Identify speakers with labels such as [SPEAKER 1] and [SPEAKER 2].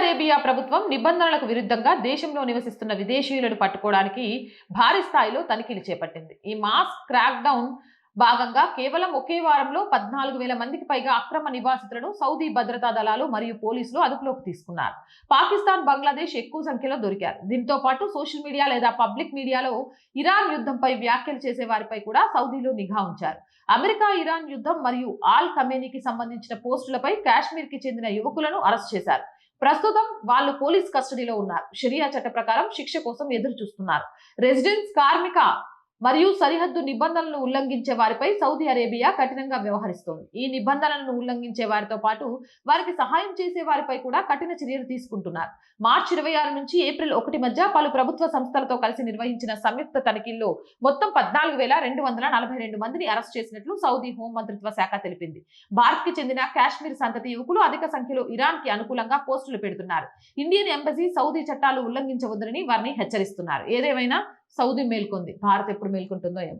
[SPEAKER 1] Arabia ప్రభుత్వం నిబంధనలకు విరుద్ధంగా దేశంలో నివసిస్తున్న విదేశీయులను పట్టుకోవడానికి భారీ స్థాయిలో తనిఖీలు చేపట్టింది. ఈ మాస్ క్రాక్ డౌన్ భాగంగా కేవలం ఒకే వారంలో 14,000 మందికి పైగా అక్రమ నివాసితులను సౌదీ భద్రతా దళాలు మరియు పోలీసులు అదుపులోకి తీసుకున్నారు. పాకిస్తాన్, బంగ్లాదేశ్ ఎక్కువ సంఖ్యలో దొరికారు. దీంతో పాటు సోషల్ మీడియా లేదా పబ్లిక్ మీడియాలో ఇరాన్ యుద్ధంపై వ్యాఖ్యలు చేసే వారిపై కూడా సౌదీలో నిఘా ఉంచారు. అమెరికా ఇరాన్ యుద్ధం మరియు ఆల్ ఖమేనీకి సంబంధించిన పోస్టులపై కాశ్మీర్ కి చెందిన యువకులను అరెస్ట్ చేశారు. ప్రస్తుతం వాళ్ళు పోలీస్ కస్టడీలో ఉన్నారు. షరియా చట్ట ప్రకారం శిక్ష కోసం ఎదురు చూస్తున్నారు. రెసిడెన్స్, కార్మిక మరియు సరిహద్దు నిబంధనలను ఉల్లంఘించే వారిపై సౌదీ అరేబియా కఠినంగా వ్యవహరిస్తోంది. ఈ నిబంధనలను ఉల్లంఘించే వారితో పాటు వారికి సహాయం చేసే వారిపై కూడా కఠిన చర్యలు తీసుకుంటున్నారు. మార్చి 26 నుంచి ఏప్రిల్ 1 మధ్య పలు ప్రభుత్వ సంస్థలతో కలిసి నిర్వహించిన సంయుక్త తనిఖీల్లో మొత్తం 14,242 మందిని అరెస్ట్ చేసినట్లు సౌదీ హోం మంత్రిత్వ శాఖ తెలిపింది. భారత్ కి చెందిన కాశ్మీర్ సంతతి యువకులు అధిక సంఖ్యలో ఇరాన్ కి అనుకూలంగా పోస్టులు పెడుతున్నారు. ఇండియన్ ఎంబసీ సౌదీ చట్టాలు ఉల్లంఘించవద్దని వారిని హెచ్చరిస్తున్నారు. ఏదేమైనా సౌదీ మేల్కొంది. భారత్ ఎప్పుడు మేల్కొంటుందో ఏమో.